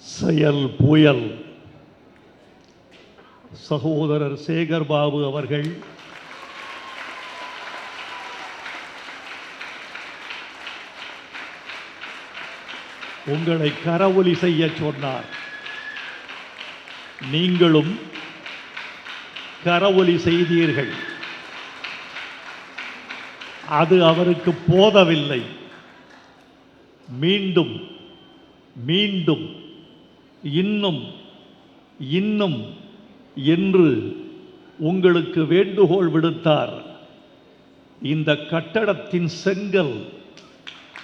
செயல் புயல் சகோதரர் சேகர் பாபு அவர்கள் உங்களை கரவொலி செய்ய சொன்னார். நீங்களும் கரவொலி செய்தீர்கள். அது அவருக்கு போதவில்லை. மீண்டும் மீண்டும் இன்னும் இன்னும் என்று உங்களுக்கு வேண்டுகோள் விடுத்தார். இந்த கட்டடத்தின் செங்கல்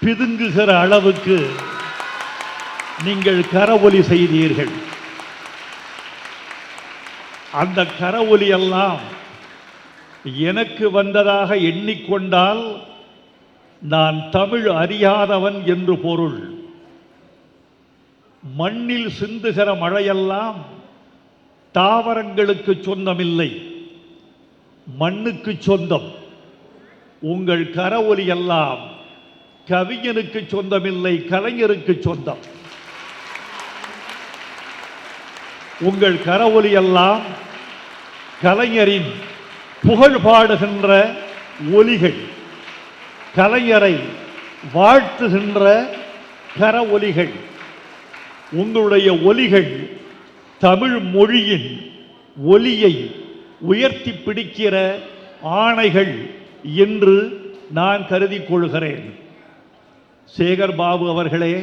பிதுங்குகிற அளவுக்கு நீங்கள் கரவொலி செய்தீர்கள். அந்த கரவொலி எல்லாம் எனக்கு வந்ததாக எண்ணிக்கொண்டால் நான் தமிழ் அறியாதவன் என்று பொருள். மண்ணில் சிந்துகிற மழையெல்லாம் தாவரங்களுக்கு சொந்தமில்லை, மண்ணுக்கு சொந்தம். உங்கள் கரவொலி எல்லாம் கவிஞனுக்கு சொந்தமில்லை, கலைஞருக்கு சொந்தம். உங்கள் கரவொலி எல்லாம் கலைஞரின் புகழ் பாடுகின்ற ஒலிகள், கலைஞரை வாழ்த்துகின்ற கரவொலிகள். உங்களுடைய ஒலிகள் தமிழ் மொழியின் ஒலியை உயர்த்தி பிடிக்கிற ஆணைகள் என்று நான் கருதி கொள்கிறேன். சேகர் பாபு அவர்களே,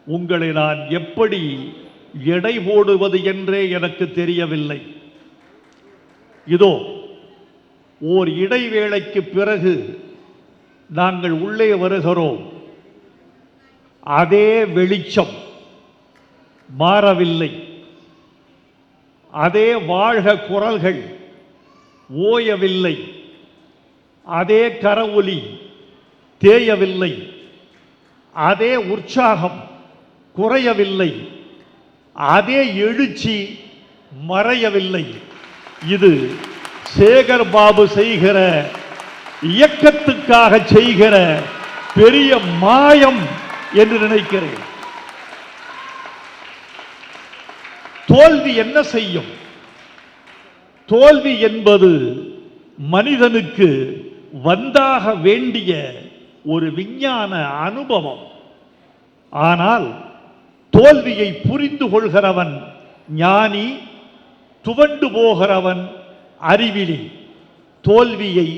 உங்களை நான் எப்படி எடை போடுவது என்றே எனக்கு தெரியவில்லை. இதோ ஓர் இடைவேளைக்கு பிறகு நாங்கள் உள்ளே வருகிறோம். அதே வெளிச்சம் மாறவில்லை, அதே வாழ்க குரல்கள் ஓயவில்லை, அதே கரவொலி தேயவில்லை, அதே உற்சாகம் குறையவில்லை, அதே எழுச்சி மறையவில்லை. இது சேகர் பாபு செய்கிற இயக்கத்துக்காக செய்கிற பெரிய மாயம் என்று நினைக்கிறேன். தோல்வி என்ன செய்யும்? தோல்வி என்பது மனிதனுக்கு வந்தாக வேண்டிய ஒரு விஞ்ஞான அனுபவம். ஆனால் தோல்வியை புரிந்து கொள்கிறவன் ஞானி, துவண்டு போகிறவன் அறிவிலி. தோல்வியை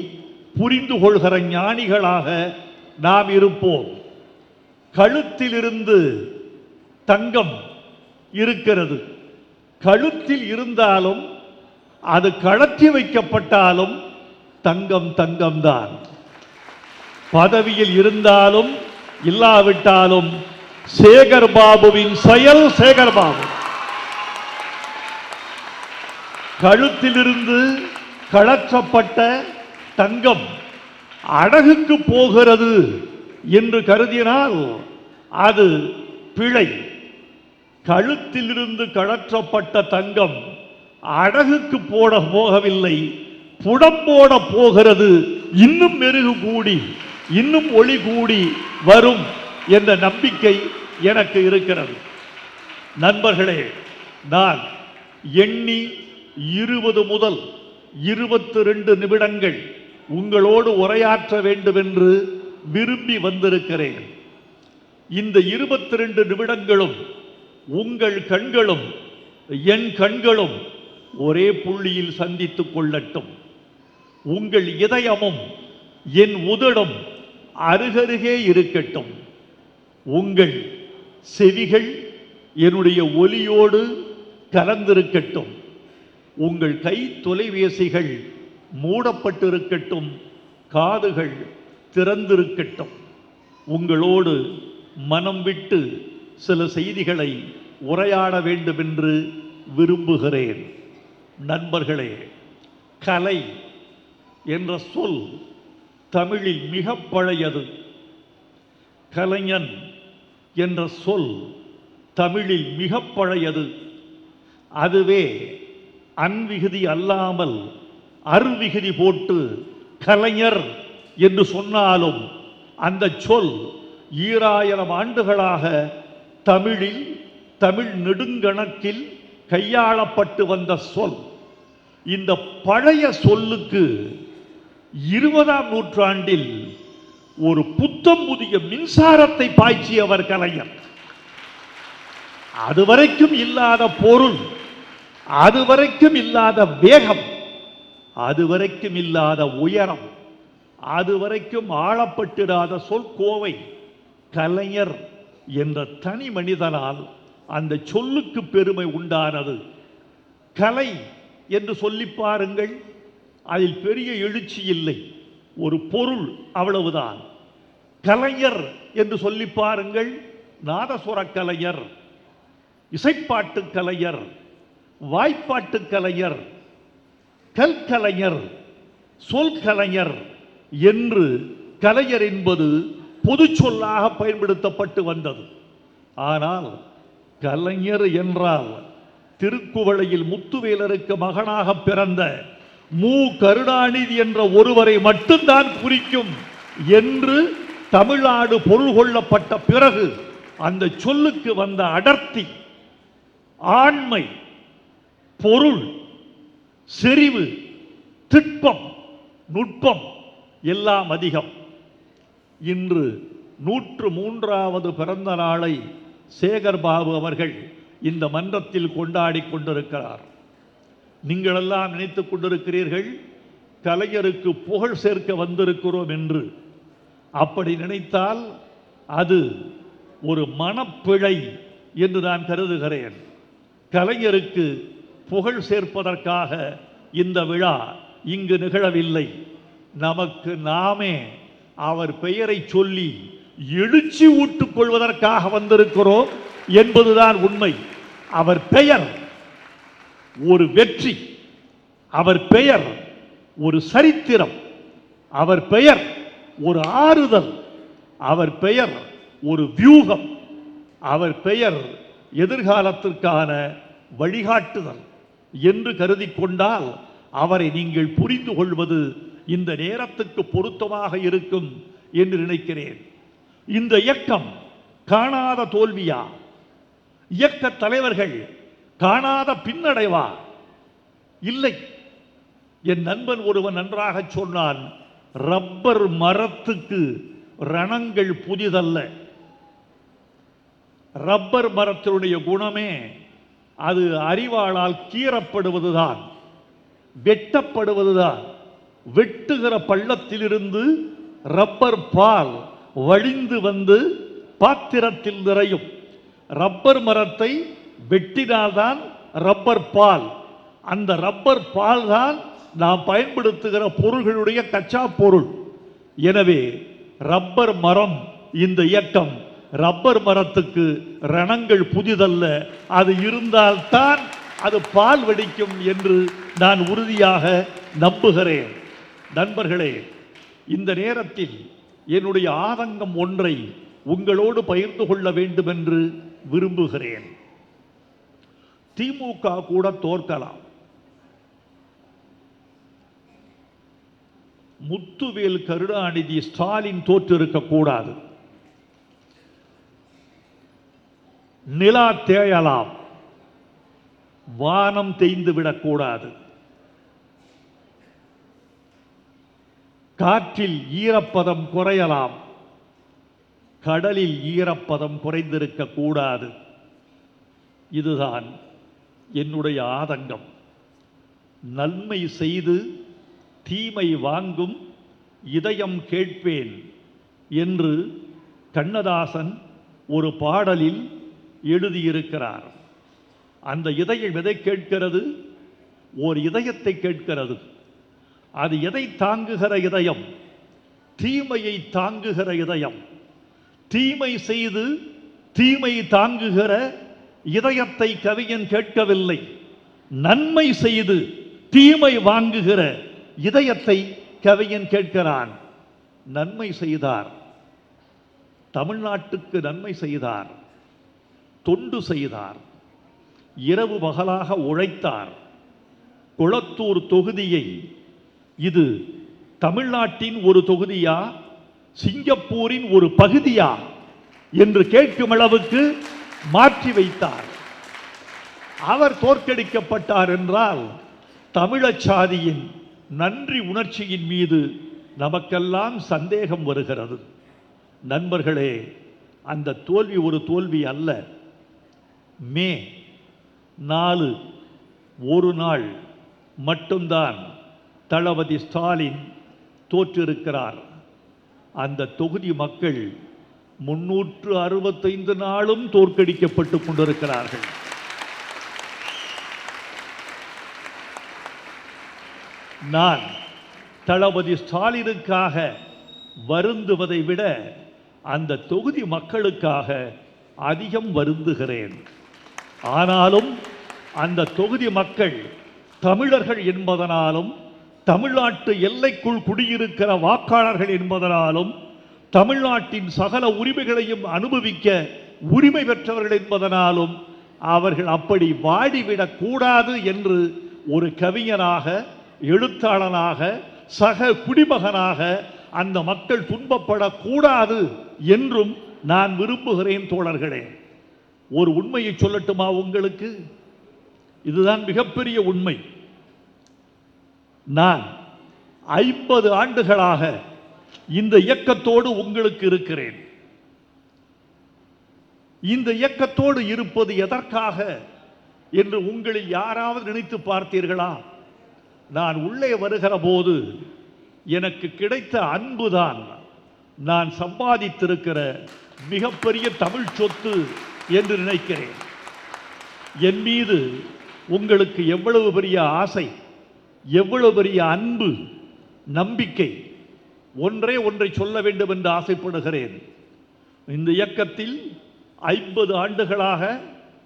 புரிந்து கொள்கிற ஞானிகளாக நாம் இருப்போம். கழுத்திலிருந்து தங்கம் இருக்கிறது. கழுத்தில் இருந்தாலும் அது கழற்றி வைக்கப்பட்டாலும் தங்கம் தங்கம்தான். பதவியில் இருந்தாலும் இல்லாவிட்டாலும் சேகர் பாபுவின் செயல் சேகர் பாபு. கழுத்திலிருந்து கழற்றப்பட்ட தங்கம் அடகுக்கு போகிறது என்று கருதினால் அது பிழை. கழுத்திலிருந்து கழற்றப்பட்ட தங்கம் அடகுக்கு போகவில்லை, புடம்போட போகிறது. இன்னும் மெருகு கூடி, இன்னும் ஒளி கூடி வரும் என்ற நம்பிக்கை எனக்கு இருக்கிறது. நண்பர்களே, நான் எண்ணி 20 முதல் 22 நிமிடங்கள் உங்களோடு உரையாற்ற வேண்டும் என்று விரும்பி வந்திருக்கிறேன். இந்த 22 நிமிடங்களும் உங்கள் கண்களும் என் கண்களும் ஒரே புள்ளியில் சந்தித்துக் கொள்ளட்டும். உங்கள் இதயமும் என் உதடும் அருகருகே இருக்கட்டும். உங்கள் செவிகள் என்னுடைய ஒலியோடு கலந்திருக்கட்டும். உங்கள் கை தொலைபேசிகள் மூடப்பட்டிருக்கட்டும், காதுகள் திறந்திருக்கட்டும். உங்களோடு மனம் விட்டு சில செய்திகளை உரையாட வேண்டும் என்று விரும்புகிறேன். நண்பர்களே, கலை என்ற சொல் தமிழில் மிக பழையது. கலைஞன் என்ற சொல் தமிழில் மிக பழையது. அதுவே அன்விகுதி அல்லாமல் அருவிகுதி போட்டு கலைஞர் என்று சொன்னாலும் அந்த சொல் 2000 ஆண்டுகளாக தமிழில் தமிழ் நெடுங்கணக்கில் கையாளப்பட்டு வந்த சொல். இந்த பழைய சொல்லுக்கு 20ஆம் நூற்றாண்டில் ஒரு புத்தம் புதிய மின்சாரத்தை பாய்ச்சியவர் கலைஞர். அதுவரைக்கும் இல்லாத பொருள், அதுவரைக்கும் இல்லாத வேகம், அதுவரைக்கும் இல்லாத உயரம், அதுவரைக்கும் ஆளப்பட்டிராத சொல் கோவை. கலைஞர் என்ற தனி மனிதனால் அந்த சொல்லுக்கு பெருமை உண்டானது. கலை என்று சொல்லி பாருங்கள், அதில் பெரிய எழுச்சி இல்லை, ஒரு பொருள் அவ்வளவுதான். கலைஞர் என்று சொல்லி பாருங்கள், நாதசுர கலைஞர், இசைப்பாட்டு கலைஞர், வாய்ப்பாட்டு கலைஞர், கல்கலைஞர், சொல் கலைஞர் என்று கலைஞர் என்பது பொது சொல்லாக பயன்படுத்தப்பட்டு வந்தது. ஆனால் கலைஞர் என்றால் திருக்குவளையில் முத்துவேலருக்கு மகனாக பிறந்த மு. கருணாநிதி என்ற ஒருவரை மட்டும்தான் குறிக்கும் என்று தமிழ்நாடு பொருள் கொள்ளப்பட்ட பிறகு அந்த சொல்லுக்கு வந்த அடர்த்தி, ஆண்மை, பொருள், செறிவு, திட்பம், நுட்பம் எல்லாம் அதிகம். இன்று 103வது பிறந்த நாளை சேகர் பாபு அவர்கள் இந்த மன்றத்தில் கொண்டாடி கொண்டிருக்கிறார். நீங்களெல்லாம் நினைத்துக் கொண்டிருக்கிறீர்கள் கலைஞருக்கு புகழ் சேர்க்க வந்திருக்கிறோம் என்று. அப்படி நினைத்தால் அது ஒரு மனப்பிழை என்று நான் கருதுகிறேன். கலைஞருக்கு புகழ் சேர்ப்பதற்காக இந்த விழா இங்கு நிகழவில்லை. நமக்கு நாமே அவர் பெயரை சொல்லி எழுச்சி ஊட்டுக் கொள்வதற்காக வந்திருக்கிறோம் என்பதுதான் உண்மை. அவர் பெயர் ஒரு வெற்றி, அவர் பெயர் ஒரு சரித்திரம், அவர் பெயர் ஒரு ஆறுதல், அவர் பெயர் ஒரு வியூகம், அவர் பெயர் எதிர்காலத்திற்கான வழிகாட்டுதல் என்று கருதி கொண்டால் அவரை நீங்கள் புரிந்து கொள்வது இந்த நேரத்துக்கு பொருத்தமாக இருக்கும் என்று நினைக்கிறேன். இந்த இயக்கம் காணாத தோல்வியா? இயக்க தலைவர்கள் காணாத பின்னடைவா? இல்லை. என் நண்பன் ஒருவன் நன்றாக சொன்னான், ரப்பர் மரத்துக்கு ரணங்கள் புதிதல்ல. ரப்பர் மரத்தினுடைய குணமே அது அறிவாளால் கீறப்படுவதுதான், வெட்டப்படுவதுதான். வெட்டுகிற பள்ளத்திலிருந்து ரப்பர் பால் வழிந்து வந்து பாத்திரத்தில் நிறையும். ரப்பர் மரத்தை வெட்டினால்தான் ரப்பர் பால். அந்த ரப்பர் பால் தான் நாம் பயன்படுத்துகிற பொருள்களுடைய கச்சா பொருள். எனவே ரப்பர் மரம் இந்த இயக்கம் ரப்பர் மரத்துக்கு ரணங்கள் புதிதல்ல, அது இருந்தால்தான் அது பால் வெடிக்கும் என்று நான் உறுதியாக நம்புகிறேன். நண்பர்களே, இந்த நேரத்தில் என்னுடைய ஆதங்கம் ஒன்றை உங்களோடு பகிர்ந்து கொள்ள வேண்டும் என்று விரும்புகிறேன். திமுக கூட தோற்கலாம், முத்துவேல் கருணாநிதி ஸ்டாலின் தோற்றிருக்க கூடாது. நிலா தேயலாம், வானம் தேய்ந்து விடக்கூடாது. காற்றில் ஈரப்பதம் குறையலாம், கடலில் ஈரப்பதம் குறைந்திருக்க கூடாது. இதுதான் என்னுடைய ஆதங்கம். நன்மை செய்து தீமை வாங்கும் இதயம் கேட்பேன் என்று கண்ணதாசன் ஒரு பாடலில் எழுதியிருக்கிறார். அந்த இதயம் எதை கேட்கிறது? ஓர் இதயத்தை கேட்கிறது. அது எதை தாங்குகிற இதயம்? தீமையை தாங்குகிற இதயம். தீமை செய்து தீமை தாங்குகிற இதயத்தை கவிஞன் கேட்கவில்லை, நன்மை செய்து தீமை வாங்குகிற இதயத்தை கவிஞன் கேட்கிறான். நன்மை செய்தார், தமிழ்நாட்டுக்கு நன்மை செய்தார், தொண்டு செய்தார், இரவு பகலாக உழைத்தார். கொளத்தூர் தொகுதியை இது தமிழ்நாட்டின் ஒரு தொகுதியா, சிங்கப்பூரின் ஒரு பகுதியா என்று கேட்கும் அளவுக்கு மாற்றி வைத்தார். அவர் தோற்கடிக்கப்பட்டார் என்றால் தமிழச் சாதியின் நன்றி உணர்ச்சியின் மீது நமக்கெல்லாம் சந்தேகம் வருகிறது. நண்பர்களே, அந்த தோல்வி ஒரு தோல்வி அல்ல. மே 4 ஒரு நாள் மட்டும்தான் தளபதி ஸ்டாலின் தோற்றிருக்கிறார். அந்த தொகுதி மக்கள் 365 நாளும் தோற்கடிக்கப்பட்டு கொண்டிருக்கிறார்கள். நான் தளபதி ஸ்டாலினுக்காக வருந்துவதை விட அந்த தொகுதி மக்களுக்காக அதிகம் வருந்துகிறேன். ஆனாலும் அந்த தொகுதி மக்கள் தமிழர்கள் என்பதனாலும், தமிழ்நாட்டு எல்லைக்குள் குடியிருக்கிற வாக்காளர்கள் என்பதனாலும், தமிழ்நாட்டின் சகல உரிமைகளையும் அனுபவிக்க உரிமை பெற்றவர்கள் என்பதனாலும் அவர்கள் அப்படி வாடிவிடக் கூடாது என்று ஒரு கவிஞனாக, எழுத்தாளனாக, சக குடிமகனாக அந்த மக்கள் துன்பப்படக்கூடாது என்றும் நான் விரும்புகிறேன். தோழர்களே, ஒரு உண்மையை சொல்லட்டுமா உங்களுக்கு? இதுதான் மிகப்பெரிய உண்மை. நான் 50 ஆண்டுகளாக இந்த இயக்கத்தோடு உங்களுக்கு இருக்கிறேன். இந்த இயக்கத்தோடு இருப்பது எதற்காக என்று உங்களில் யாராவது நினைத்து பார்த்தீர்களா? நான் உள்ளே வருகிற போது எனக்கு கிடைத்த அன்புதான் நான் சம்பாதித்திருக்கிற மிகப்பெரிய தமிழ் சொத்து என்று நினைக்கிறேன். என் மீது உங்களுக்கு எவ்வளவு பெரிய ஆசை, எவ்வளவு பெரிய அன்பு, நம்பிக்கை. ஒன்றை சொல்ல வேண்டும் என்று ஆசைப்படுகிறேன். இந்த இயக்கத்தில் 50 ஆண்டுகளாக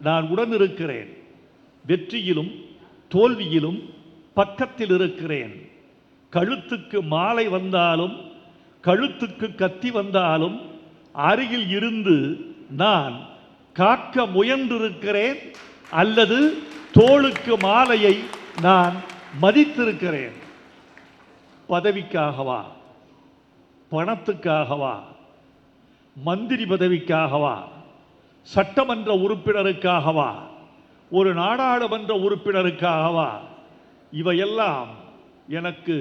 நான் உடன் இருக்கிறேன். வெற்றியிலும் தோல்வியிலும் பக்கத்தில் இருக்கிறேன். கழுத்துக்கு மாலை வந்தாலும், கழுத்துக்கு கத்தி வந்தாலும் அருகில் இருந்து நான் காக்க முயன்றிருக்கிறேன், அல்லது தோளுக்கு மாலையை நான் மதித்திருக்கிறேன். பதவிக்காகவா, பணத்துக்காகவா, மந்திரி பதவிக்காகவா, சட்டமன்ற உறுப்பினருக்காகவா, ஒரு நாடாளுமன்ற உறுப்பினருக்காகவா? இவையெல்லாம் எனக்கு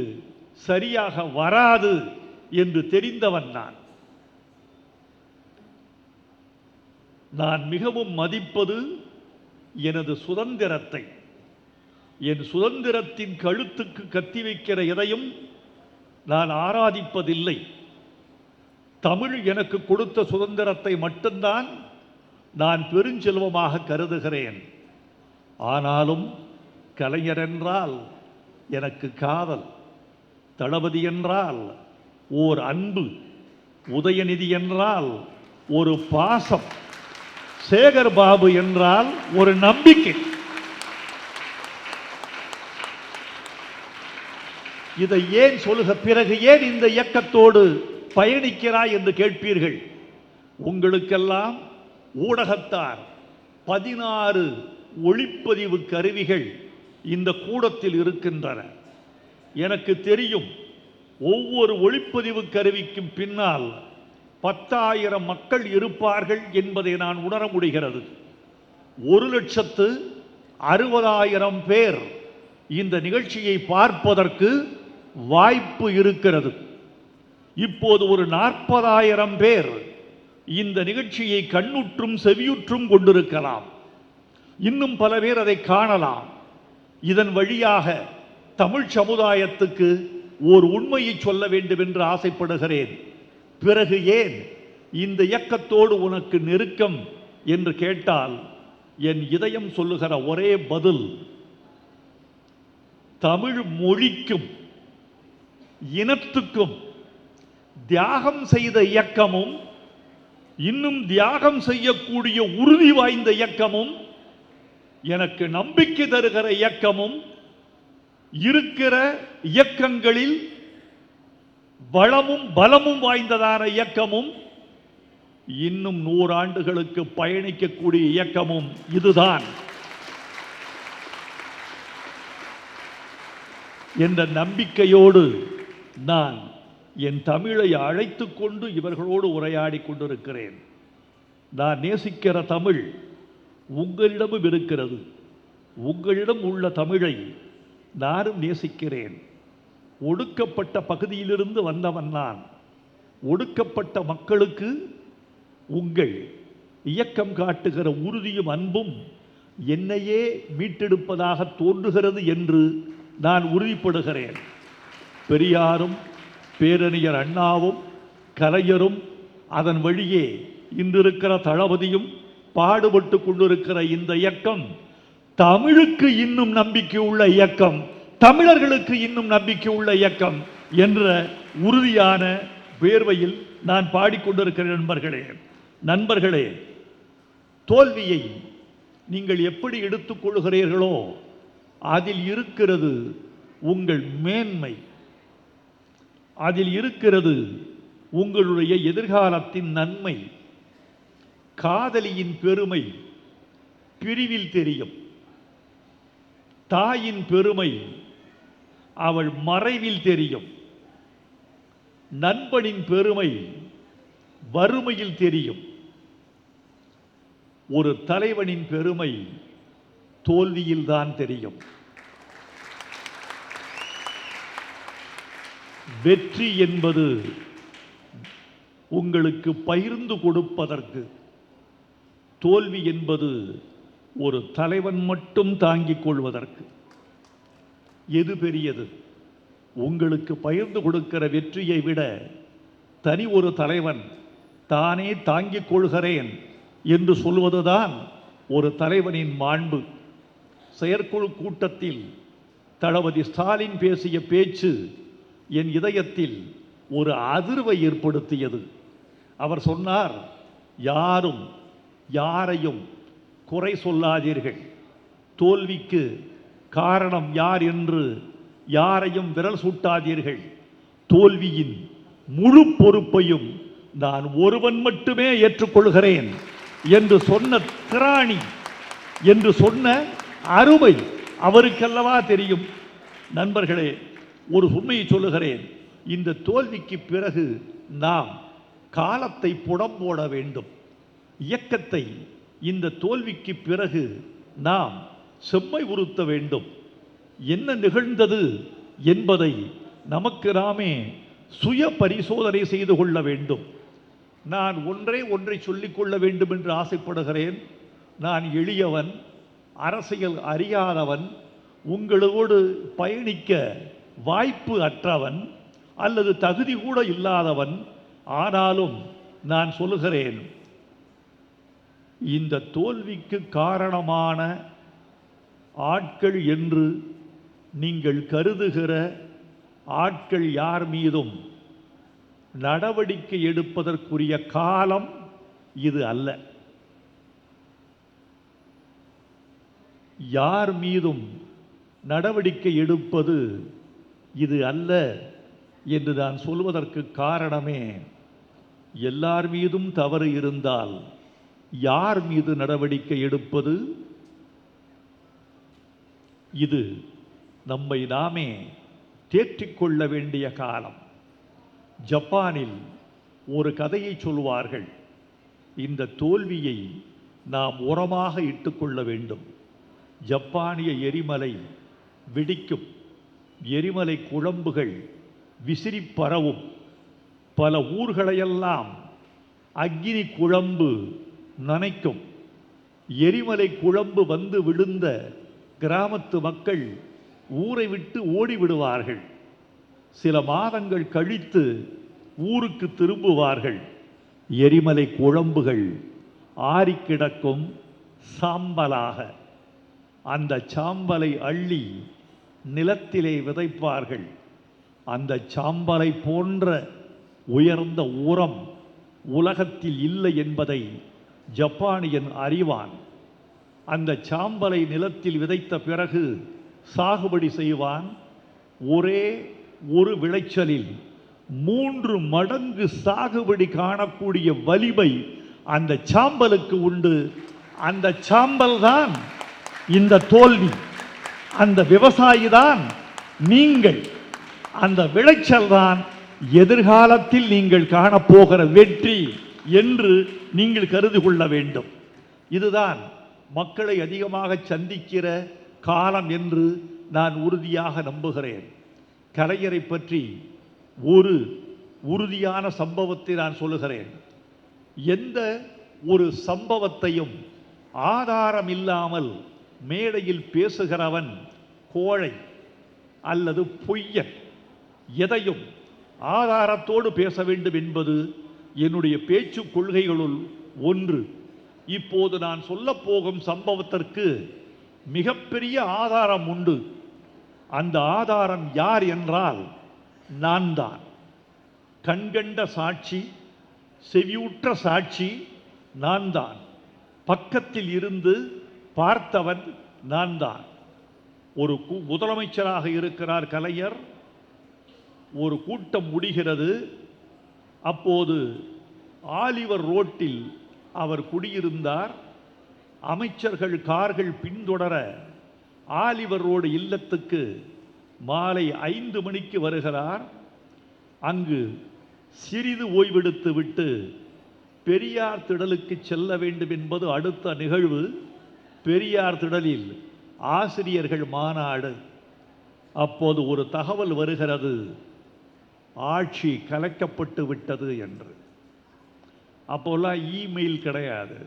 சரியாக வராது என்று தெரிந்தவன் நான் மிகவும் மதிப்பது எனது சுதந்திரத்தை. என் சுதந்திரத்தின் கழுத்துக்கு கத்தி வைக்கிற எதையும் நான் ஆராதிப்பதில்லை. தமிழ் எனக்கு கொடுத்த சுதந்திரத்தை மட்டும்தான் நான் பெருஞ்செல்வமாக கருதுகிறேன். ஆனாலும் கலைஞர் என்றால் எனக்கு காதல், தளபதி என்றால் ஓர் அன்பு, உதயநிதி என்றால் ஒரு பாசம், சேகர் பாபு என்றால் ஒரு நம்பிக்கை. இதை ஏன் சொல்லுக, பிறகு ஏன் இந்த இயக்கத்தோடு பயணிக்கிறாய் என்று கேட்பீர்கள். உங்களுக்கெல்லாம் ஊடகத்தார் 16 ஒளிப்பதிவு கருவிகள் இந்த கூடத்தில் இருக்கின்றன. எனக்கு தெரியும், ஒவ்வொரு ஒளிப்பதிவு கருவிக்கும் பின்னால் 10,000 மக்கள் இருப்பார்கள் என்பதை நான் உணர முடிகிறது. 1,60,000 பேர் இந்த நிகழ்ச்சியை பார்ப்பதற்கு வாய்ப்பு இருக்கிறது. இப்போது ஒரு 40,000 பேர் இந்த நிகழ்ச்சியை கண்ணுற்றும் செவியுற்றும் கொண்டிருக்கலாம். இன்னும் பல பேர் அதை காணலாம். இதன் வழியாக தமிழ் சமுதாயத்துக்கு ஒரு உண்மையை சொல்ல வேண்டும் என்று ஆசைப்படுகிறேன். பிறகு ஏன் இந்த இயக்கத்தோடு உனக்கு நெருக்கம் என்று கேட்டால், என் இதயம் சொல்லுகிற ஒரே பதில், தமிழ் மொழிக்கும் இனத்துக்கும் தியாகம் செய்த இயக்கமும், இன்னும் தியாகம் செய்யக்கூடிய உறுதி வாய்ந்த இயக்கமும், எனக்கு நம்பிக்கை தருகிற இயக்கமும், இருக்கிற இயக்கங்களில் வளமும் பலமும் வாய்ந்ததான இயக்கமும், இன்னும் 100 ஆண்டுகளுக்கு பயணிக்கக்கூடிய இயக்கமும் இதுதான் என்ற நம்பிக்கையோடு நான் என் தமிழை அழைத்து கொண்டு இவர்களோடு உரையாடி கொண்டிருக்கிறேன். நான் நேசிக்கிற தமிழ் உங்களிடமும் இருக்கிறது. உங்களிடம் உள்ள தமிழை நானும் நேசிக்கிறேன். ஒடுக்கப்பட்ட பகுதியிலிருந்து வந்தவன் நான். ஒடுக்கப்பட்ட மக்களுக்கு உங்கள் இயக்கம் காட்டுகிற உறுதியும் அன்பும் என்னையே மீட்டெடுப்பதாக தோன்றுகிறது என்று நான் உறுதிப்படுகிறேன். பெரியாரும் பேரறிஞர் அண்ணாவும் கலைஞரும் அதன் வழியே இன்றிருக்கிற தளபதியும் பாடுபட்டு கொண்டிருக்கிற இந்த இயக்கம் தமிழுக்கு இன்னும் நம்பிக்கை உள்ள இயக்கம், தமிழர்களுக்கு இன்னும் நம்பிக்கை உள்ள இயக்கம் என்ற உறுதியான வேர்வையில் நான் பாடிக்கொண்டிருக்கிறேன். நண்பர்களே, தோல்வியை நீங்கள் எப்படி எடுத்துக்கொள்கிறீர்களோ அதில் இருக்கிறது உங்கள் மேன்மை, அதில் இருக்கிறது உங்களுடைய எதிர்காலத்தின் நன்மை. காதலியின் பெருமை பிரிவில் தெரியும், தாயின் பெருமை அவள் மறைவில் தெரியும், நண்பனின் பெருமை வறுமையில் தெரியும், ஒரு தலைவனின் பெருமை தோல்வியில் தான் தெரியும். வெற்றி என்பது உங்களுக்கு பகிர்ந்து கொடுப்பதற்கு, தோல்வி என்பது ஒரு தலைவன் மட்டும் தாங்கிக் கொள்வதற்கு. எது பெரியது? உங்களுக்கு பகிர்ந்து கொடுக்கிற வெற்றியை விட தனி ஒரு தலைவன் தானே தாங்கிக் கொள்கிறேன் என்று சொல்வதுதான் ஒரு தலைவனின் மாண்பு. செயற்குழு கூட்டத்தில் தளபதி ஸ்டாலின் பேசிய பேச்சு என் இதயத்தில் ஒரு அதிர்வை ஏற்படுத்தியது. அவர் சொன்னார், யாரும் யாரையும் குறை சொல்லாதீர்கள், தோல்விக்கு காரணம் யார் என்று யாரையும் விரல் சூட்டாதீர்கள், தோல்வியின் முழு பொறுப்பையும் நான் ஒருவன் மட்டுமே ஏற்றுக்கொள்கிறேன் என்று சொன்ன திராணி, என்று சொன்ன அருமை அவருக்கல்லவா தெரியும். நண்பர்களே, ஒரு உண்மையை சொல்லுகிறேன். இந்த தோல்விக்கு பிறகு நாம் காலத்தை புடம்போட வேண்டும். இயக்கத்தை இந்த தோல்விக்கு பிறகு நாம் செம்மை உறுத்த வேண்டும். என்ன நிகழ்ந்தது என்பதை நமக்கு நாமே சுய பரிசோதனை செய்து கொள்ள வேண்டும். நான் ஒன்றை சொல்லிக்கொள்ள வேண்டும் என்று ஆசைப்படுகிறேன். நான் எளியவன், அரசியல் அறியாதவன், உங்களோடு பயணிக்க வாய்ப்பு அற்றவன் அல்லது தகுதி கூட இல்லாதவன். ஆனாலும் நான் சொல்லுகிறேன், இந்த தோல்விக்கு காரணமான ஆட்கள் என்று நீங்கள் கருதுகிற ஆட்கள் யார் மீதும் நடவடிக்கை எடுப்பதற்குரிய காலம் இது அல்ல. யார் மீதும் நடவடிக்கை எடுப்பது இது அல்ல என்று நான் சொல்வதற்கு காரணமே, எல்லார் மீதும் தவறு இருந்தால் யார் மீது நடவடிக்கை எடுப்பது? இது நம்மை நாமே தேற்றிக்கொள்ள வேண்டிய காலம். ஜப்பானில் ஒரு கதையை சொல்வார்கள். இந்த தோல்வியை நாம் உரமாக இட்டுக்கொள்ள வேண்டும். ஜப்பானிய எரிமலை வெடிக்கும், எரிமலை குழம்புகள் விசிறி பரவும், பல ஊர்களையெல்லாம் அக்கினி குழம்பு நனைக்கும். எரிமலை குழம்பு வந்து விழுந்த கிராமத்து மக்கள் ஊரை விட்டு ஓடிவிடுவார்கள். சில மாதங்கள் கழித்து ஊருக்கு திரும்புவார்கள். எரிமலை குழம்புகள் ஆறிக்கிடக்கும் சாம்பலாக. அந்த சாம்பலை அள்ளி நிலத்திலே விதைப்பார்கள். அந்த சாம்பலை போன்ற உயர்ந்த உரம் உலகத்தில் இல்லை என்பதை ஜப்பானியன் அறிவான். அந்த சாம்பலை நிலத்தில் விதைத்த பிறகு சாகுபடி செய்வான். ஒரே ஒரு விளைச்சலில் 3 மடங்கு சாகுபடி காணக்கூடிய வலிமை அந்த சாம்பலுக்கு உண்டு. அந்த சாம்பல் தான் இந்த தோல்வி, அந்த விவசாயி தான் நீங்கள், அந்த விளைச்சல் தான் எதிர்காலத்தில் நீங்கள் காணப்போகிற வெற்றி என்று நீங்கள் கருதி கொள்ள வேண்டும். இதுதான் மக்களை அதிகமாக சந்திக்கிற காலம் என்று நான் உறுதியாக நம்புகிறேன். கலைஞரை பற்றி ஒரு உறுதியான சம்பவத்தை நான் சொல்லுகிறேன். எந்த ஒரு சம்பவத்தையும் ஆதாரம் இல்லாமல் மேடையில் பேசுகிறவன் கோழை அல்லது பொய்யன். எதையும் ஆதாரத்தோடு பேச வேண்டும் என்பது என்னுடைய பேச்சு கொள்கைகளுள் ஒன்று. இப்போது நான் சொல்லப்போகும் சம்பவத்திற்கு மிகப்பெரிய ஆதாரம் உண்டு. அந்த ஆதாரம் யார் என்றால் நான் தான். கண்கண்ட சாட்சி, செவியுற்ற சாட்சி நான் தான். பக்கத்தில் இருந்து பார்த்தவன் நான் தான். ஒரு முதலமைச்சராக இருக்கிறார் கலைஞர். ஒரு கூட்டம் முடிகிறது. அப்போது ஆலிவர் ரோட்டில் அவர் குடியிருந்தார். அமைச்சர்கள் கார்கள் பின்தொடர ஆலிவர் ரோடு இல்லத்துக்கு மாலை 5 மணிக்கு வருகிறார். அங்கு சிறிது ஓய்வெடுத்து விட்டு பெரியார் திடலுக்கு செல்ல வேண்டும் என்பது அடுத்த நிகழ்வு. பெரியார் திடலில் ஆசிரியர்கள் மாநாடு. அப்போது ஒரு தகவல் வருகிறது, ஆட்சி கலைக்கப்பட்டு விட்டது என்று. அப்போல்லாம் இமெயில் கிடையாது,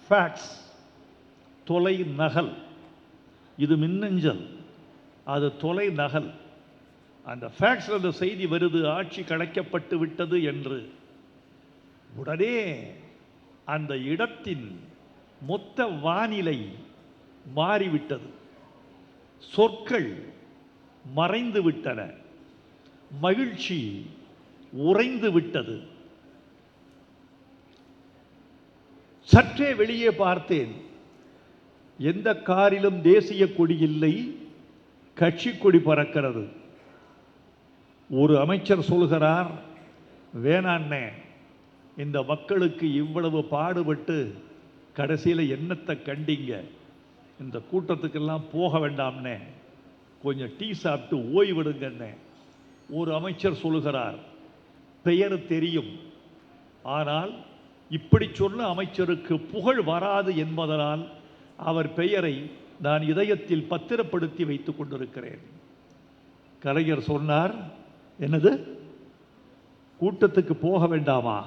ஃபேக்ஸ், தொலை நகல். இது மின்னஞ்சல், அது தொலை நகல். அந்த ஃபேக்ஸில் அந்த செய்தி வருது, ஆட்சி கலைக்கப்பட்டு விட்டது என்று. உடனே அந்த இடத்தின் மொத்த வானிலை மாறிவிட்டது. சொற்கள் மறைந்து விட்டன. மகிழ்ச்சி உறைந்து விட்டது. சற்றே வெளியே பார்த்தேன். எந்த காரிலும் தேசிய கொடி இல்லை, கட்சி கொடி பறக்கிறது. ஒரு அமைச்சர் சொல்கிறார், வேணாண்ணே, இந்த மக்களுக்கு இவ்வளவு பாடுபட்டு கடைசியில் என்னத்தை கண்டிங்க, இந்த கூட்டத்துக்கெல்லாம் போக வேண்டாம்னே, கொஞ்சம் டீ சாப்பிட்டு ஓய்விடுங்கண்ணே. ஒரு அமைச்சர் சொல்லுகிறார், பெயர் தெரியும், ஆனால் இப்படி சொன்ன அமைச்சருக்கு புகழ் வராது என்பதனால் அவர் பெயரை நான் இதயத்தில் பத்திரப்படுத்தி வைத்துக் கொண்டிருக்கிறேன். கலைஞர் சொன்னார், என்னது கூட்டத்துக்கு போக வேண்டாமா?